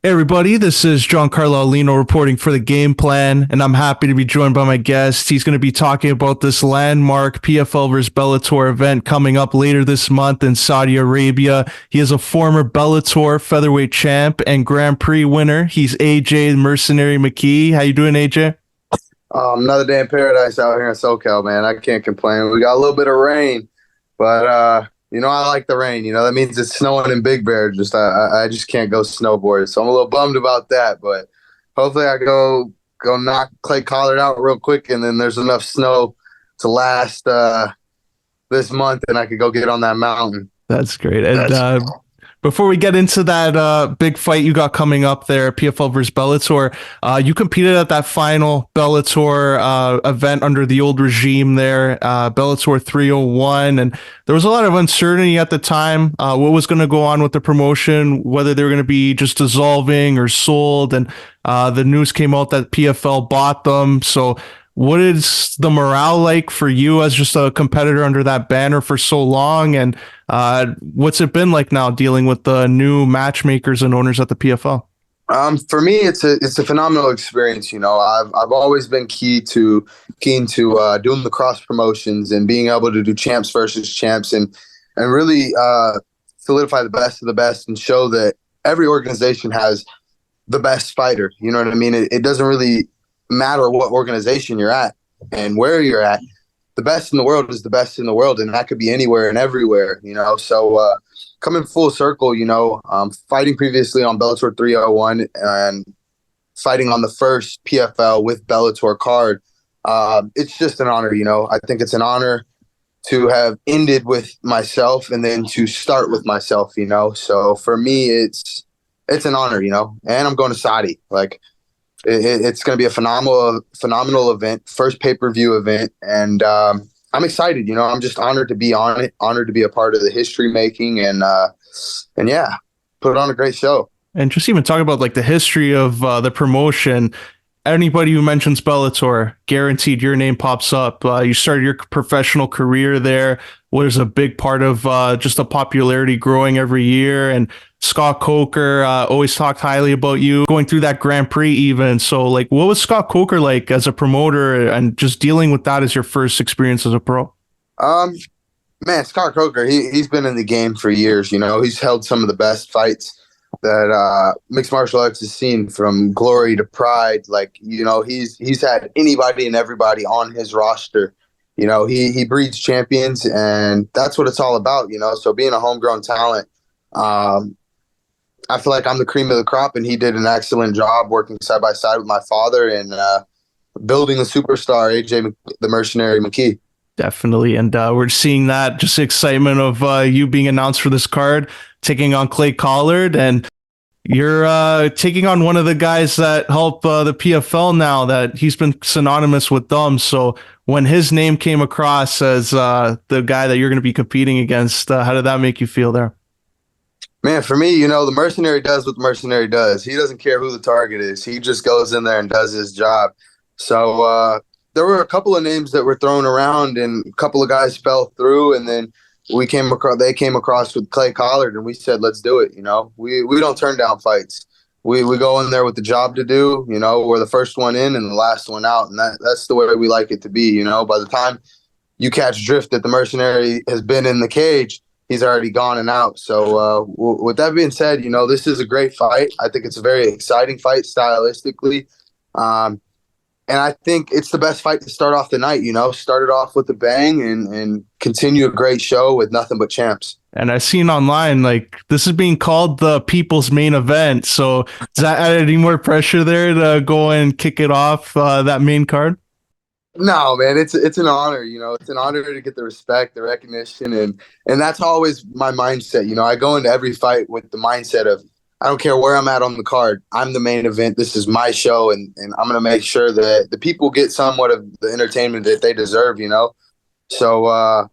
Hey everybody, this is Giancarlo Aulino reporting for the Game Plan, and I'm happy to be joined by my guest. He's going to be talking about this landmark PFL vs. Bellator event coming up later this month in Saudi Arabia. He is a former Bellator featherweight champ and Grand Prix winner. He's AJ Mercenary McKee. How you doing, AJ? Another day in paradise out here in SoCal, man. I can't complain. We got a little bit of rain, but I like the rain. That means it's snowing in Big Bear. I just can't go snowboard, so I'm a little bummed about that. But hopefully, I go knock Clay Collard out real quick, and then there's enough snow to last this month, and I could go get on that mountain. That's great. And before we get into that big fight you got coming up there, PFL versus Bellator, you competed at that final Bellator event under the old regime there, Bellator 301, and there was a lot of uncertainty at the time what was going to go on with the promotion, whether they were going to be just dissolving or sold, and the news came out that PFL bought them. So what is the morale like for you as just a competitor under that banner for so long? And what's it been like now dealing with the new matchmakers and owners at the PFL? For me, it's a phenomenal experience. I've always been keen to doing the cross promotions and being able to do champs versus champs and really solidify the best of the best and show that every organization has the best fighter. You know what I mean? It doesn't really matter what organization you're at and where you're at. The best in the world is the best in the world, and that could be anywhere and everywhere. So coming full circle, fighting previously on Bellator 301 and fighting on the first PFL with Bellator card, it's just an honor. I think it's an honor to have ended with myself and then to start with myself. So for me, it's an honor. And I'm going to Saudi. It's going to be a phenomenal event, first pay-per-view event, and I'm excited. I'm just honored to be on it, honored to be a part of the history making, and yeah, put on a great show. And just even talk about the history of the promotion. Anybody who mentions Bellator, guaranteed your name pops up. You started your professional career there. Was a big part of just the popularity growing every year. And Scott Coker always talked highly about you going through that Grand Prix even. So what was Scott Coker like as a promoter and just dealing with that as your first experience as a pro? Man, Scott Coker, he's been in the game for years. He's held some of the best fights that mixed martial arts has seen, from glory to pride. He's had anybody and everybody on his roster. He breeds champions, and that's what it's all about. So being a homegrown talent, I feel like I'm the cream of the crop, and he did an excellent job working side by side with my father and building the superstar, AJ the Mercenary McKee. Definitely. And we're seeing that just excitement of you being announced for this card, taking on Clay Collard, and you're taking on one of the guys that help the PFL now, that he's been synonymous with them. So when his name came across as the guy that you're going to be competing against, how did that make you feel there? Man, for me, the mercenary does what the mercenary does. He doesn't care who the target is. He just goes in there and does his job. So there were a couple of names that were thrown around, and a couple of guys fell through, and then they came across with Clay Collard, and we said, let's do it. We don't turn down fights. We go in there with the job to do. We're the first one in and the last one out, and that's the way we like it to be. By the time you catch drift that the mercenary has been in the cage, he's already gone and out. So with that being said, this is a great fight. I think it's a very exciting fight stylistically. And I think it's the best fight to start off the night. Start it off with a bang and continue a great show with nothing but champs. And I've seen online, this is being called the people's main event. So does that add any more pressure there to go and kick it off, that main card? No, man, it's an honor. It's an honor to get the respect, the recognition, and that's always my mindset. I go into every fight with the mindset of, I don't care where I'm at on the card. I'm the main event. This is my show, and I'm going to make sure that the people get somewhat of the entertainment that they deserve. So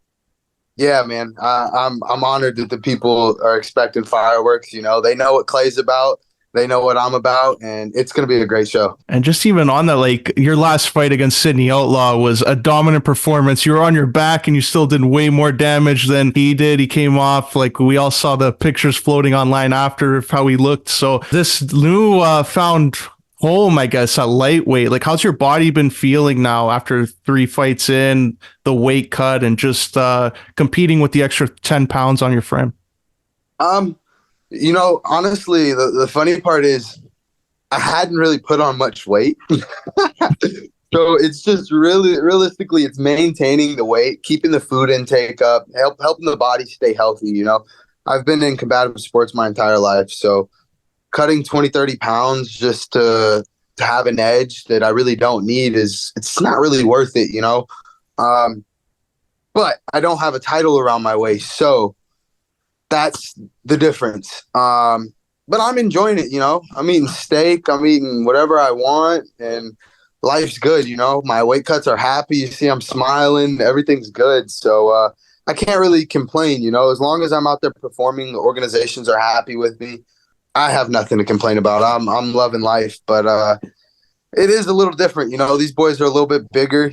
yeah, man, I'm honored that the people are expecting fireworks. They know what Clay's about. They know what I'm about, and it's going to be a great show. And just even on that, like your last fight against Sydney Outlaw was a dominant performance. You were on your back and you still did way more damage than he did. He came off, like we all saw the pictures floating online after of how he looked. So this new found home, I guess, at lightweight, like how's your body been feeling now after 3 fights in, the weight cut, and just competing with the extra 10 pounds on your frame? Honestly, the funny part is I hadn't really put on much weight. So it's just really, realistically, it's maintaining the weight, keeping the food intake up, helping the body stay healthy. I've been in combative sports my entire life. So cutting 20, 30 pounds just to have an edge that I really don't need it's not really worth it, But I don't have a title around my waist. So that's the difference. But I'm enjoying it, I'm eating steak, I'm eating whatever I want, and life's good, My weight cuts are happy. You see I'm smiling, everything's good. So I can't really complain, as long as I'm out there performing, the organizations are happy with me. I have nothing to complain about. I'm loving life, but it is a little different, These boys are a little bit bigger,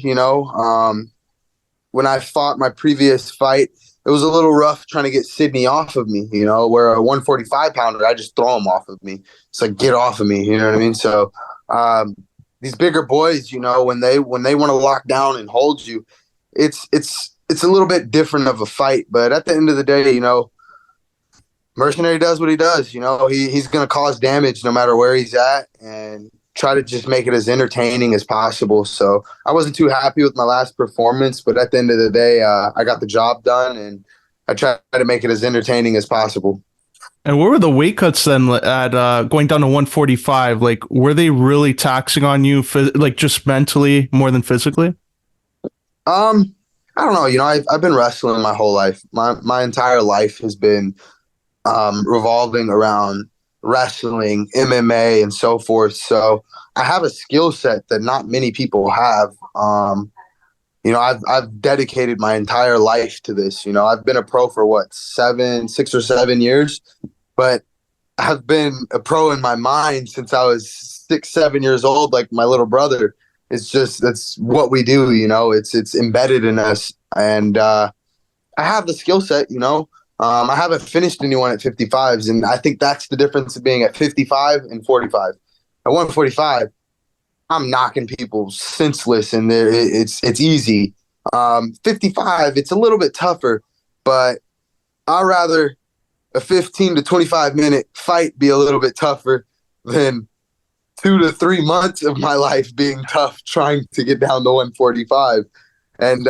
When I fought my previous fight, it was a little rough trying to get Sydney off of me, where a 145 pounder, I just throw him off of me. It's like, get off of me. You know what I mean? So these bigger boys, when they want to lock down and hold you, it's a little bit different of a fight. But at the end of the day, Mercenary does what he does. He's going to cause damage no matter where he's at, and try to just make it as entertaining as possible. So I wasn't too happy with my last performance, but at the end of the day, I got the job done, and I tried to make it as entertaining as possible. And what were the weight cuts then at going down to 145? Like, were they really taxing on you, like just mentally more than physically? I don't know. I've been wrestling my whole life. My entire life has been revolving around wrestling, MMA, and so forth. So I have a skill set that not many people have. I've dedicated my entire life to this. I've been a pro for 6 or 7 years, but I've been a pro in my mind since I was 6, 7 years old, like my little brother. That's what we do. It's embedded in us, and I have the skill set. I haven't finished anyone at 55s, and I think that's the difference of being at 55 and 45. At 145, I'm knocking people senseless, and it's easy. 55, it's a little bit tougher, but I'd rather a 15 to 25 minute fight be a little bit tougher than 2 to 3 months of my life being tough trying to get down to 145. And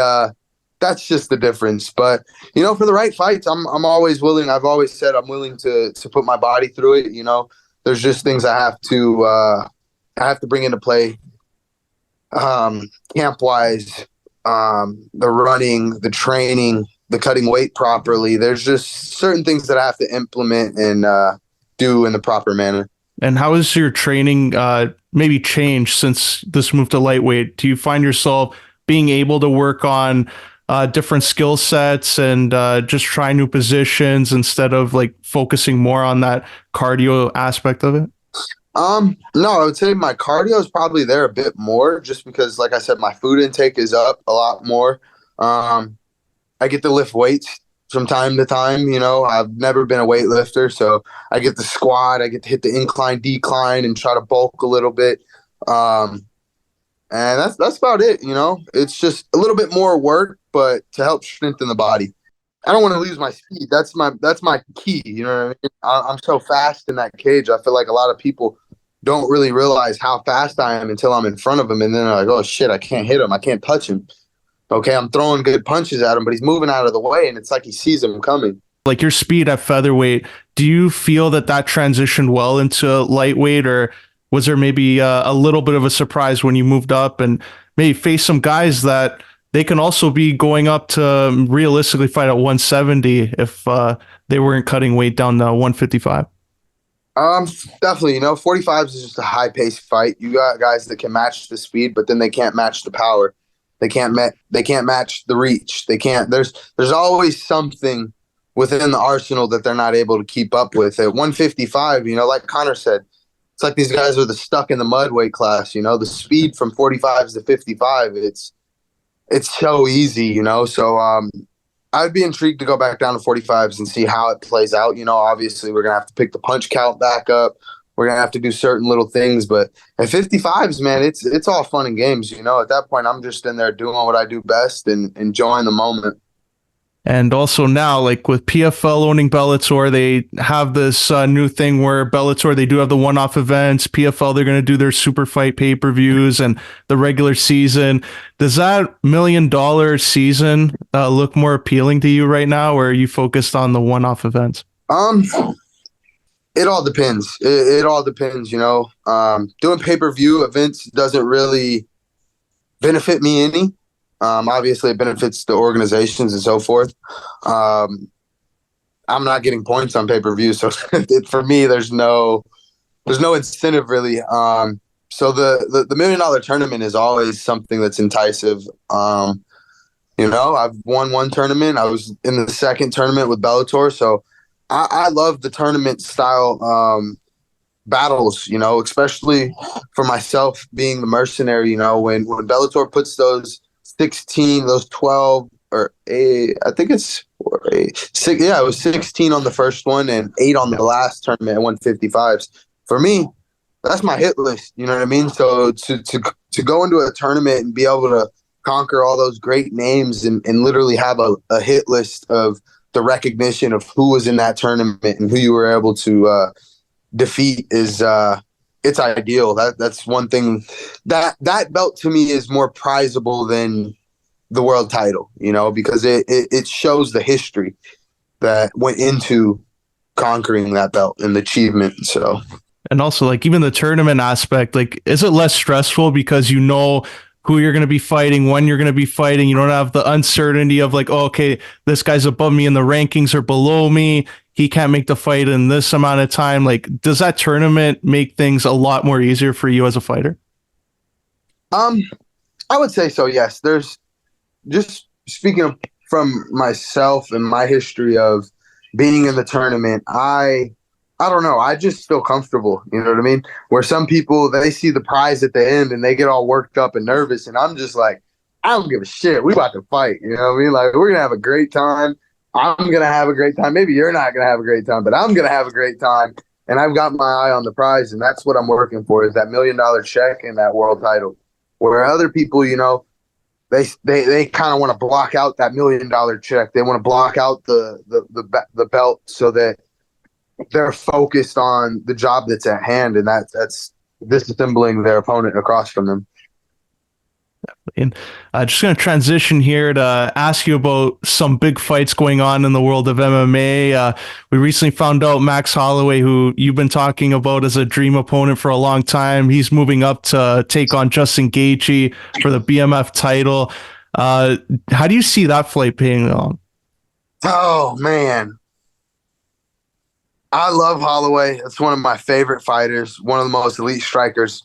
that's just the difference. But, for the right fights, I'm always willing. I've always said I'm willing to put my body through it. There's just things I have to bring into play, camp-wise, the running, the training, the cutting weight properly. There's just certain things that I have to implement and do in the proper manner. And how has your training maybe changed since this move to lightweight? Do you find yourself being able to work on different skill sets and just try new positions instead of like focusing more on that cardio aspect of it? No, I would say my cardio is probably there a bit more, just because, like I said, my food intake is up a lot more. I get to lift weights from time to time. I've never been a weightlifter, so I get the squat, I get to hit the incline, decline, and try to bulk a little bit. And that's about it. It's just a little bit more work, but to help strengthen the body. I don't want to lose my speed. That's my key. You know what I mean? I'm so fast in that cage. I feel like a lot of people don't really realize how fast I am until I'm in front of him, and then they're like, "Oh shit, I can't hit him. I can't touch him." Okay, I'm throwing good punches at him, but he's moving out of the way, and it's like he sees him coming. Like your speed at featherweight, do you feel that transitioned well into lightweight, or was there maybe a little bit of a surprise when you moved up and maybe face some guys that they can also be going up to realistically fight at 170 if they weren't cutting weight down to 155? Definitely. 45s is just a high-paced fight. You got guys that can match the speed, but then they can't match the power. They can't match the reach. They can't. There's always something within the arsenal that they're not able to keep up with. At 155, like Connor said, it's like these guys are the stuck in the mud weight class. You know, the speed from 45s to 55. It's so easy. You know, so I'd be intrigued to go back down to 45s and see how it plays out. You know, obviously we're gonna have to pick the punch count back up. We're gonna have to do certain little things, but at 55s, man, it's all fun and games. You know, at that point, I'm just in there doing what I do best and enjoying the moment. And also now, like with PFL owning Bellator, they have this new thing where Bellator, they do have the one-off events. PFL, they're going to do their super fight pay-per-views and the regular season. Does that $1 million season look more appealing to you right now, or are you focused on the one-off events? It all depends. It all depends, you know. Doing pay-per-view events doesn't really benefit me any. Obviously, it benefits the organizations and so forth. I'm not getting points on pay-per-view, so for me, there's no incentive really. So the $1 million tournament is always something that's enticing. You know, I've won one tournament. I was in the second tournament with Bellator, so I love the tournament style battles. You know, especially for myself being the mercenary. You know, when Bellator puts those 16, those 12, or I think it's 6. Yeah, it was 16 on the first one and 8 on the last tournament at 155s. For me, that's my hit list. You know what I mean? So to go into a tournament and be able to conquer all those great names and literally have a hit list of the recognition of who was in that tournament and who you were able to defeat is it's ideal. That's one thing that belt to me is more prizable than the world title, you know, because it shows the history that went into conquering that belt and the achievement. So, and also like even the tournament aspect, like, is it less stressful because you know who you're going to be fighting, when you're going to be fighting? You don't have the uncertainty of like, oh, okay, this guy's above me in the rankings or below me. He can't make the fight in this amount of time. Like, does that tournament make things a lot more easier for you as a fighter? I would say so. Yes. There's just speaking from myself and my history of being in the tournament. I don't know. I just feel comfortable. You know what I mean? Where some people, they see the prize at the end and they get all worked up and nervous. And I'm just like, I don't give a shit. We about to fight. You know what I mean? Like, we're going to have a great time. I'm going to have a great time. Maybe you're not going to have a great time, but I'm going to have a great time. And I've got my eye on the prize. And that's what I'm working for, is that $1 million check and that world title. Where other people, you know, they kind of want to block out that $1 million check. They want to block out the belt so that they're focused on the job that's at hand, and that's disassembling their opponent across from them. And just going to transition here to ask you about some big fights going on in the world of MMA. We recently found out Max Holloway, who you've been talking about as a dream opponent for a long time, he's moving up to take on Justin Gaethje for the BMF title. How do you see that fight paying on? Oh, man. I love Holloway. It's one of my favorite fighters, one of the most elite strikers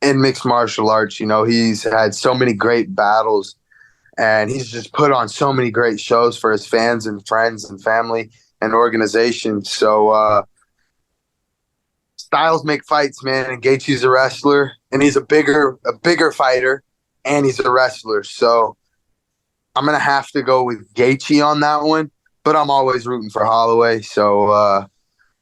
in mixed martial arts. You know, he's had so many great battles, and he's just put on so many great shows for his fans and friends and family and organizations. So styles make fights, man. And Gaethje's a wrestler, and he's a bigger fighter, and he's a wrestler. So I'm gonna have to go with Gaethje on that one, but I'm always rooting for Holloway. So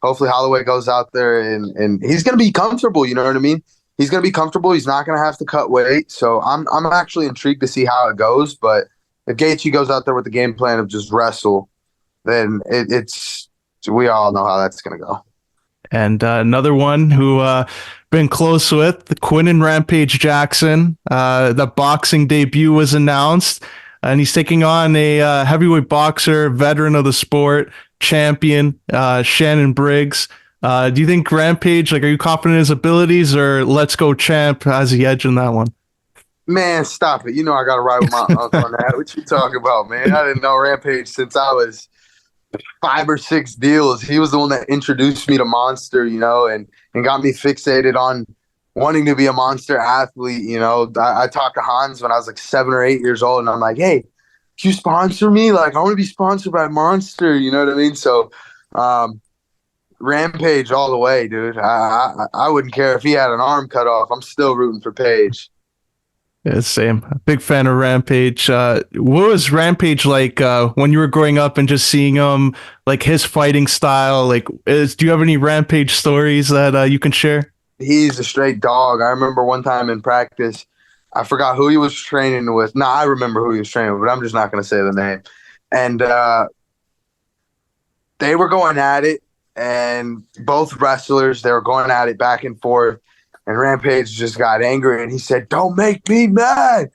hopefully Holloway goes out there and he's gonna be comfortable. You know what I mean? He's going to be comfortable. He's not going to have to cut weight. So I'm actually intrigued to see how it goes. But if Gaethje goes out there with the game plan of just wrestle, then we all know how that's going to go. And another one who been close with, Quinton Rampage Jackson. The boxing debut was announced, and he's taking on a heavyweight boxer, veteran of the sport, champion, Shannon Briggs. Do you think Rampage, like, are you confident in his abilities, or Let's Go Champ has the edge in that one? Man, stop it. You know I got to ride with my uncle on that. What you talking about, man? I didn't know Rampage since I was 5 or 6 deals. He was the one that introduced me to Monster, you know, and got me fixated on wanting to be a Monster athlete. You know, I talked to Hans when I was like 7 or 8 years old, and I'm like, hey, can you sponsor me? Like, I want to be sponsored by Monster. You know what I mean? So, Rampage all the way, dude. I wouldn't care if he had an arm cut off. I'm still rooting for Page. Yeah, same. Big fan of Rampage. What was Rampage like when you were growing up and just seeing him, like his fighting style? Like, do you have any Rampage stories that you can share? He's a straight dog. I remember one time in practice, I forgot who he was training with. No, I remember who he was training with, but I'm just not going to say the name. And they were going at it, and both wrestlers, they were going at it back and forth. And Rampage just got angry, and he said, "Don't make me mad."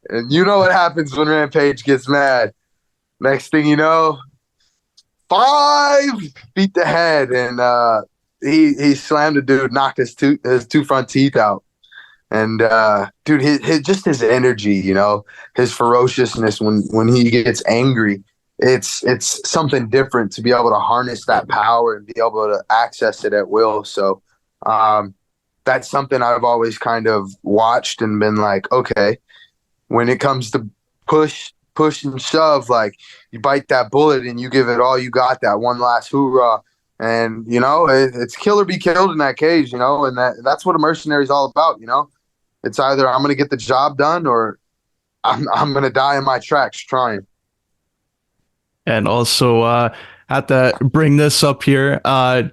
And you know what happens when Rampage gets mad. Next thing you know, 5 beat the head, and he slammed a dude, knocked his two front teeth out. And dude, his energy, you know, his ferociousness when he gets angry, it's something different to be able to harness that power and be able to access it at will. So that's something I've always kind of watched and been like, okay, when it comes to push and shove, like you bite that bullet and you give it all you got, that one last hoorah. And, you know, it's kill or be killed in that cage, you know, and that's what a mercenary is all about, you know. It's either I'm going to get the job done or I'm going to die in my tracks trying. And also, had to bring this up here.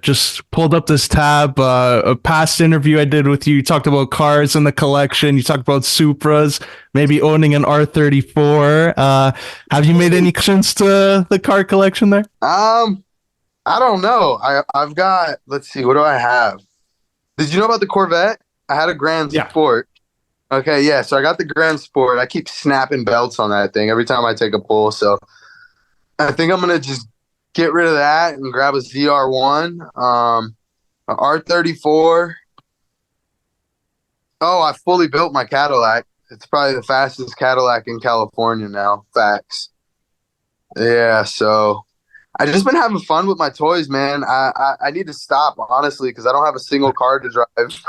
Just pulled up this tab. A past interview I did with you. You talked about cars in the collection. You talked about Supras, maybe owning an R34. Have you made any connections to the car collection there? I don't know. I've got, let's see, what do I have? Did you know about the Corvette? I had a Grand Sport. Okay, yeah, so I got the Grand Sport. I keep snapping belts on that thing every time I take a pull. So I think I'm going to just get rid of that and grab a ZR1, an R34. Oh, I fully built my Cadillac. It's probably the fastest Cadillac in California now. Facts. Yeah, so I just been having fun with my toys, man. I need to stop, honestly, because I don't have a single car to drive.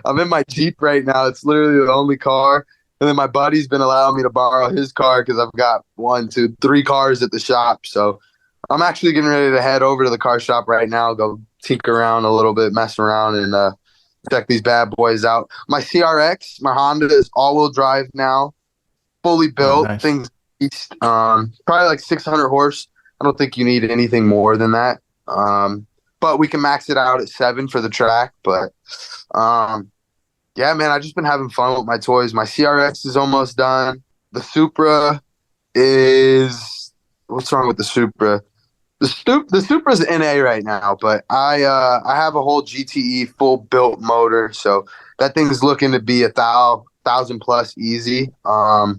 I'm in my Jeep right now. It's literally the only car. And then my buddy's been allowing me to borrow his car because I've got 1, 2, 3 cars at the shop. So I'm actually getting ready to head over to the car shop right now, go tinker around a little bit, mess around, and check these bad boys out. My CRX, my Honda, is all-wheel drive now, fully built. Oh, nice. Things probably like 600 horse. I don't think you need anything more than that. But we can max it out at 7 for the track. But yeah, man, I've just been having fun with my toys. My CRX is almost done. The Supra is, what's wrong with the Supra? The Supra's NA right now, but I have a whole GTE full built motor, so that thing's looking to be 1,000 plus easy. I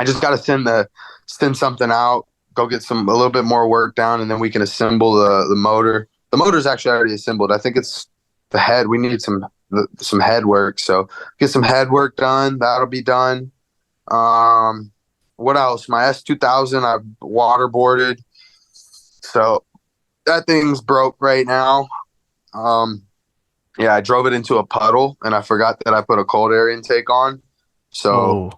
just got to send something out, go get a little bit more work down, and then we can assemble the motor. The motor's actually already assembled. I think it's the head. We need some head work, so get some head work done. That'll be done. What else? My S2000 I've waterboarded, so that thing's broke right now. Yeah, I drove it into a puddle and I forgot that I put a cold air intake on, so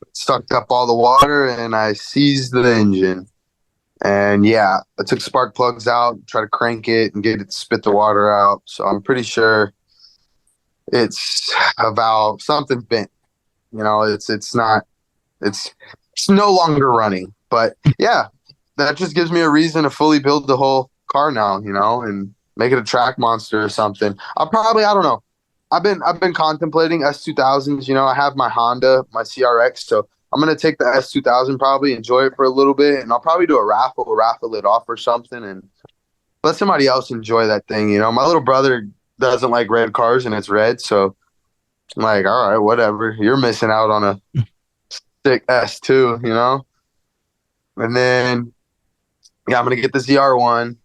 it sucked up all the water and I seized the engine. And yeah, I took spark plugs out, try to crank it and get it to spit the water out. So I'm pretty sure it's about something bent. You know, it's no longer running. But yeah, that just gives me a reason to fully build the whole car now, you know, and make it a track monster or something. I don't know. I've been contemplating S2000s. You know, I have my Honda, my CRX, so I'm gonna take the S2000, probably enjoy it for a little bit, and I'll probably do a raffle it off or something, and let somebody else enjoy that thing. You know, my little brother doesn't like red cars, and it's red, so I'm like, all right, whatever. You're missing out on a sick S2, you know. And then, yeah, I'm gonna get the ZR1.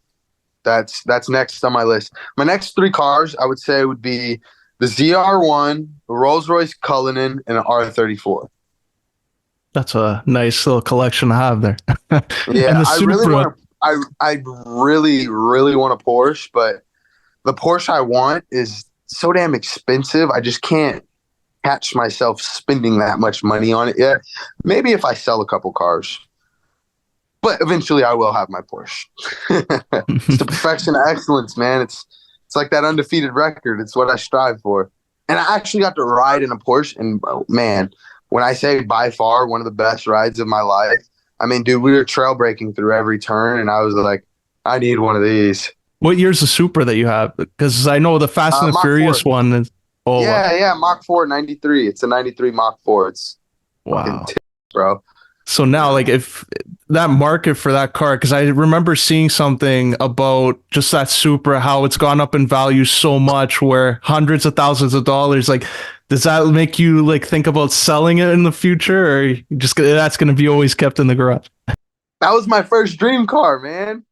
That's next on my list. My next 3 cars, I would say, would be the ZR1, the Rolls-Royce Cullinan, and an R34. That's a nice little collection to have there. Yeah, I really want a Porsche, but the Porsche I want is so damn expensive. I just can't catch myself spending that much money on it yet. Maybe if I sell a couple cars. but eventually I will have my Porsche. It's the perfection of excellence, man. It's like that undefeated record. It's what I strive for. And I actually got to ride in a Porsche, and man, when I say by far one of the best rides of my life, I mean, dude, we were trail breaking through every turn, and I was like, I need one of these. What year's the Supra that you have? Because I know the Fast and the Mach Furious 4. one is. Oh, Yeah, Mach 4, 93. It's a 93 Mach 4. It's wow, bro. So now, like, if that market for that car, because I remember seeing something about just that Supra, how it's gone up in value so much, where hundreds of thousands of dollars. Like, does that make you like think about selling it in the future, or you just that's going to be always kept in the garage? That was my first dream car, man.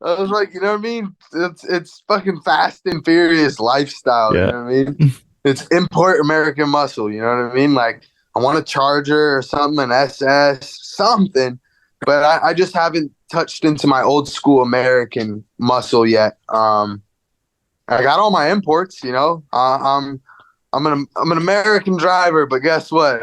I was like, you know what I mean? It's fucking Fast and Furious lifestyle. Yeah. You know what I mean? It's import American muscle. You know what I mean? Like, I want a Charger or something, an SS, something, but I just haven't touched into my old school American muscle yet. I got all my imports, you know. I'm an American driver, but guess what?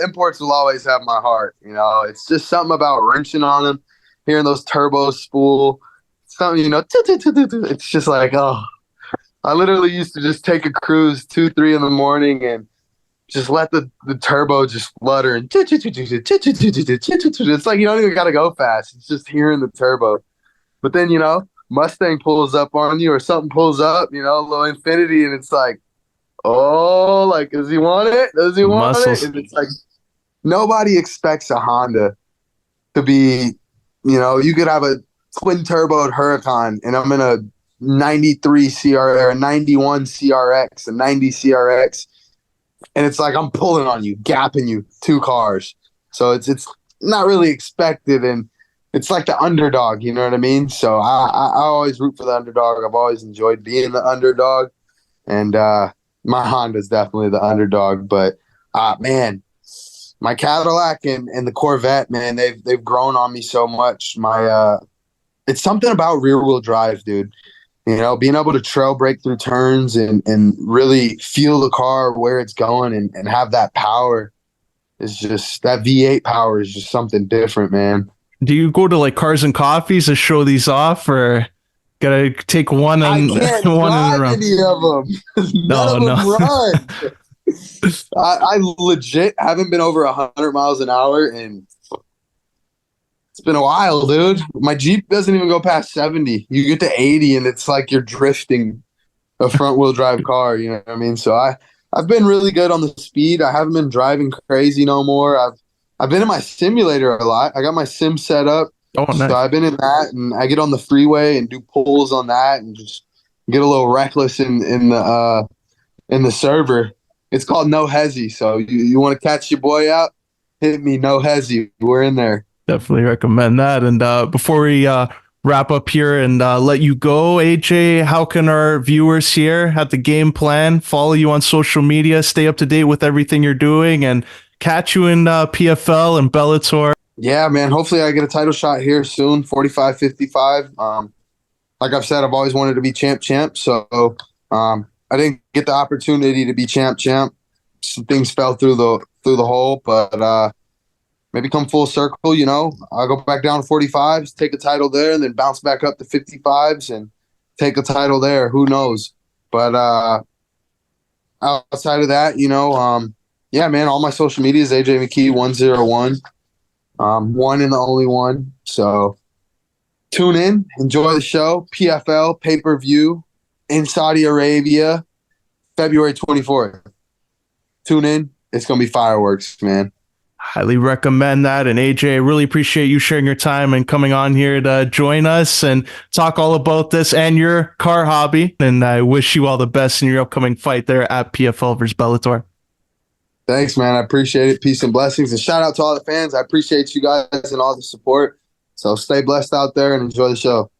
Imports will always have my heart. You know, it's just something about wrenching on them, hearing those turbos spool, something, you know. It's just like, oh, I literally used to just take a cruise 2-3 in the morning and just let the turbo just flutter and it's like you don't even gotta go fast. It's just hearing the turbo. But then, you know, Mustang pulls up on you or something pulls up, you know, low infinity, and it's like, oh, like, does he want it? Does he want Muscles. it? And it's like nobody expects a Honda to be, you know, you could have a twin turboed Huracan and I'm in a 93 CR or a 91 CRX, a 90 CRX. And it's like I'm pulling on you, gapping you, 2 cars. So it's not really expected, and it's like the underdog, you know what I mean? So I always root for the underdog. I've always enjoyed being the underdog, and my Honda's definitely the underdog. But man, my Cadillac and the Corvette, man, they've grown on me so much. It's something about rear wheel drive, dude. You know, being able to trail break through turns and really feel the car where it's going and have that power is just, that V8 power is just something different, man. Do you go to like Cars and Coffees to show these off, or gotta take one and I can't one drive around? any of them. None of them run. I legit haven't been over 100 miles an hour, and it's been a while, dude. My Jeep doesn't even go past 70. You get to 80 and it's like you're drifting a front wheel drive car, you know what I mean? So I've been really good on the speed. I haven't been driving crazy no more. I've been in my simulator a lot. I got my sim set up. Oh, nice. So I've been in that, and I get on the freeway and do pulls on that and just get a little reckless in the server. It's called No Hezzy. So you want to catch your boy out? Hit me, No Hezzy. We're in there. Definitely recommend that. And before we wrap up here and let you go, AJ, how can our viewers here at the Game Plan follow you on social media, stay up to date with everything you're doing, and catch you in PFL and Bellator? Yeah, man. Hopefully I get a title shot here soon, 45, 55. Like I've said, I've always wanted to be champ. So I didn't get the opportunity to be champ. Some things fell through the hole, but maybe come full circle, you know. I'll go back down to 45s, take a title there, and then bounce back up to 55s and take a title there. Who knows? But outside of that, you know, yeah, man, all my social media is AJ McKee 101. One and the only one. So tune in, enjoy the show. PFL pay-per-view in Saudi Arabia, February 24th. Tune in. It's going to be fireworks, man. Highly recommend that. And AJ, I really appreciate you sharing your time and coming on here to join us and talk all about this and your car hobby. And I wish you all the best in your upcoming fight there at PFL versus Bellator. Thanks, man. I appreciate it. Peace and blessings. And shout out to all the fans. I appreciate you guys and all the support. So stay blessed out there and enjoy the show.